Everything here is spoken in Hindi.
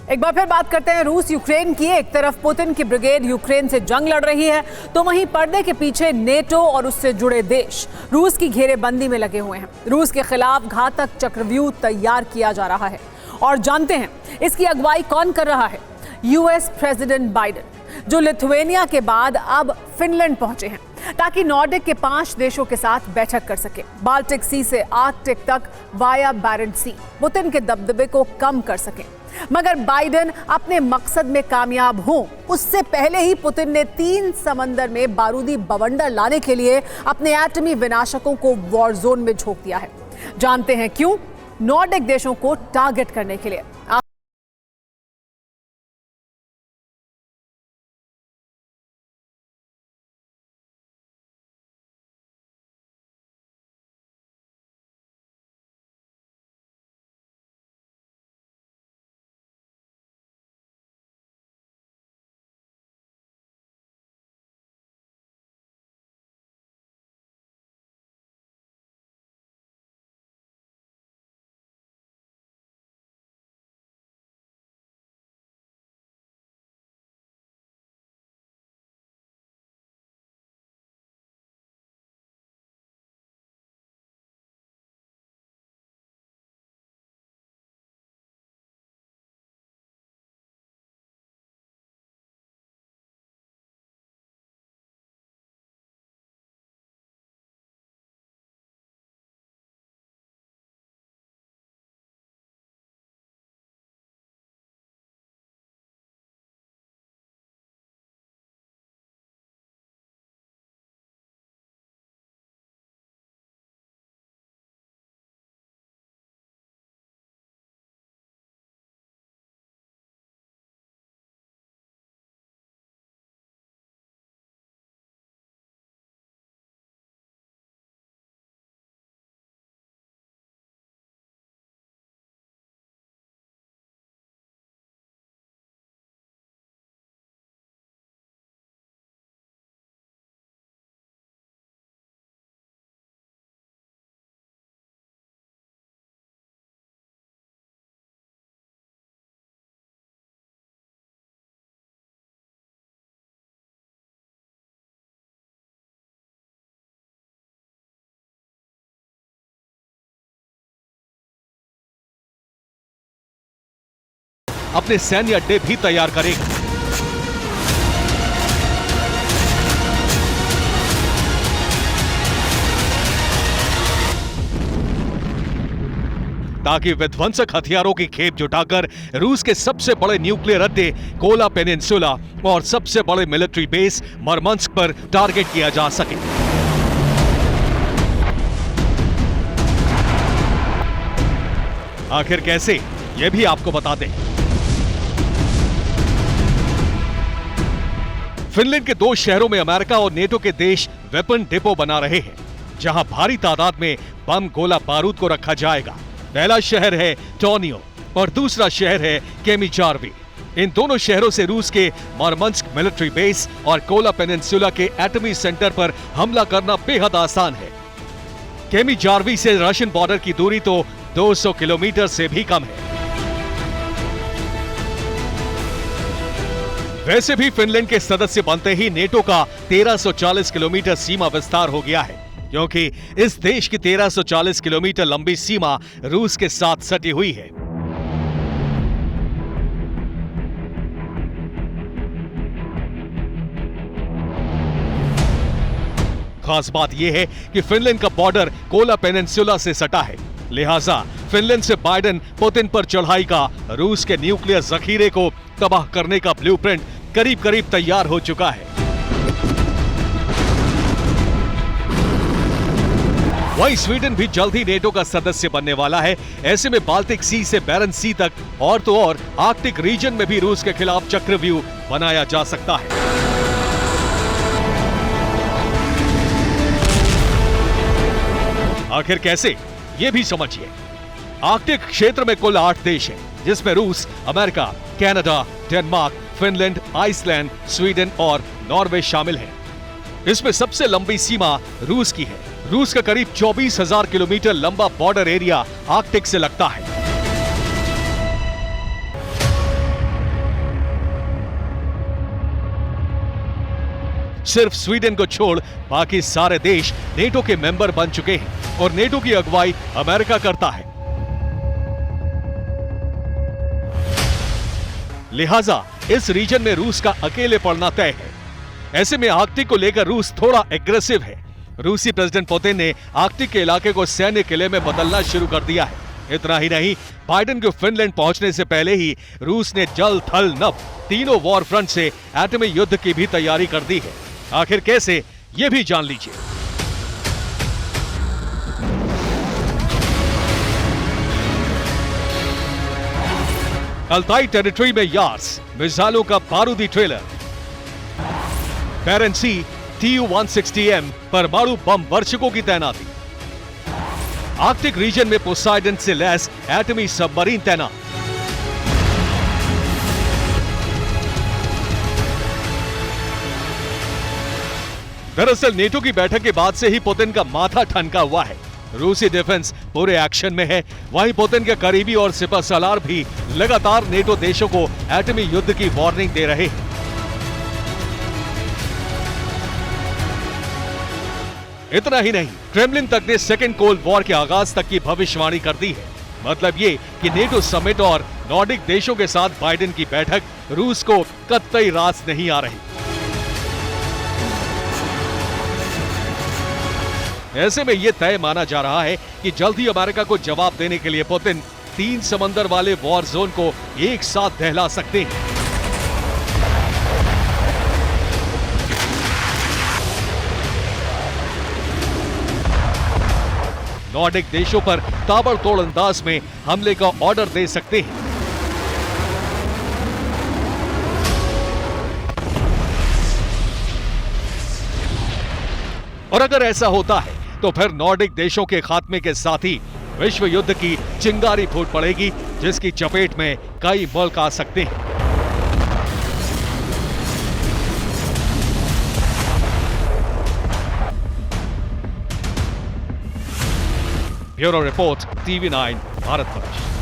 एक बार फिर बात करते हैं रूस यूक्रेन की। एक तरफ पुतिन की ब्रिगेड यूक्रेन से जंग लड़ रही है, तो वहीं पर्दे के पीछे नेटो और उससे जुड़े देश रूस की घेरेबंदी में लगे हुए हैं। रूस के खिलाफ घातक चक्रव्यूह तैयार किया जा रहा है और जानते हैं इसकी अगुवाई कौन कर रहा है। यूएस प्रेसिडेंट बाइडेन, जो लिथुआनिया के बाद अब फिनलैंड पहुंचे हैं ताकि नॉर्डिक के 5 देशों के साथ बैठक कर सके। बाल्टिक सी से आर्कटिक तक वाया बैरेंट सी पुतिन के दबदबे को कम कर सके। मगर बाइडेन अपने मकसद में कामयाब हों उससे पहले ही पुतिन ने 3 समंदर में बारूदी बवंडर लाने के लिए अपने एटमी विनाशकों को वॉर जोन में झोंक दिया है। जानते हैं क्यों? नॉर्डिक देशों को टारगेट करने के लिए। अपने सैन्य अड्डे भी तैयार करेगा। ताकि विध्वंसक हथियारों की खेप जुटाकर रूस के सबसे बड़े न्यूक्लियर अड्डे कोला पेनिनसुला और सबसे बड़े मिलिट्री बेस मरमंस्क पर टारगेट किया जा सके। आखिर कैसे, यह भी आपको बता दें। फिनलैंड के 2 शहरों में अमेरिका और नेटो के देश वेपन डिपो बना रहे हैं, जहां भारी तादाद में बम गोला बारूद को रखा जाएगा। पहला शहर है टोर्नियो और दूसरा शहर है केमिजार्वी। इन दोनों शहरों से रूस के मरमंस्क मिलिट्री बेस और कोला पेनिनसुला के एटमी सेंटर पर हमला करना बेहद आसान है। केमिजार्वी से रशियन बॉर्डर की दूरी तो 200 किलोमीटर से भी कम है। वैसे भी फिनलैंड के सदस्य बनते ही नेटो का 1340 किलोमीटर सीमा विस्तार हो गया है, क्योंकि इस देश की 1340 किलोमीटर लंबी सीमा रूस के साथ सटी हुई है। खास बात यह है कि फिनलैंड का बॉर्डर कोला पेनिनसुला से सटा है, लिहाजा फिनलैंड से बाइडेन पुतिन पर चढ़ाई का रूस के न्यूक्लियर जखीरे को तबाह करने का ब्लूप्रिंट करीब करीब तैयार हो चुका है। वहीं स्वीडन भी जल्द ही नेटो का सदस्य बनने वाला है। ऐसे में बाल्टिक सी से बैरेंट सी तक और तो और आर्कटिक रीजन में भी रूस के खिलाफ चक्रव्यूह बनाया जा सकता है। आखिर कैसे, ये भी समझिए। आर्कटिक क्षेत्र में कुल 8 देश हैं, जिसमें रूस, America, Canada, Denmark, Finland, Iceland, Sweden और नॉर्वे शामिल हैं। इसमें सबसे लंबी सीमा रूस की है। रूस का करीब 24,000 किलोमीटर लंबा बॉर्डर एरिया आर्कटिक से लगता है। सिर्फ स्वीडन को छोड़ बाकी सारे देश नेटो के मेंबर बन चुके हैं और नेटो की अगुवाई अमेरिका करता है। लिहाजा इस रीजन में रूस का अकेले पड़ना तय है। ऐसे में आर्कटिक को लेकर रूस थोड़ा एग्रेसिव है। रूसी प्रेसिडेंट पुतिन ने आर्कटिक के इलाके को सैन्य किले में बदलना शुरू कर दिया है। इतना ही नहीं, बाइडेन को फिनलैंड पहुंचने से पहले ही रूस ने जल थल नभ तीनों वॉर फ्रंट से एटमी युद्ध की भी तैयारी कर दी है। आखिर कैसे, ये भी जान लीजिए। अल्ताई टेरिटरी में यार्स मिसाइलों का बारूदी ट्रेलर, बैरन सी TU-160M परमाणु बम वर्षकों की तैनाती, आर्कटिक रीजन में पोसाइडन से लैस एटमी सबमरीन तैनात। दरअसल नेटो की बैठक के बाद से ही पुतिन का माथा ठनका हुआ है। रूसी डिफेंस पूरे एक्शन में है। वहीं पुतिन के करीबी और सिपहसालार भी लगातार नेटो देशों को एटमी युद्ध की वार्निंग दे रहे हैं। इतना ही नहीं, क्रेमलिन तक ने सेकेंड कोल्ड वॉर के आगाज तक की भविष्यवाणी कर दी है। मतलब ये कि नेटो समिट और नॉर्डिक देशों के साथ बाइडेन की बैठक रूस को कतई रास नहीं आ रही। ऐसे में यह तय माना जा रहा है कि जल्द ही अमेरिका को जवाब देने के लिए पुतिन 3 समंदर वाले वॉर जोन को एक साथ दहला सकते हैं। नॉर्डिक देशों पर ताबड़तोड़ अंदाज में हमले का ऑर्डर दे सकते हैं। और अगर ऐसा होता है तो फिर नॉर्डिक देशों के खात्मे के साथ ही विश्व युद्ध की चिंगारी फूट पड़ेगी, जिसकी चपेट में कई मुल्क आ सकते हैं। Bureau report, TV9 Bharatvarsh.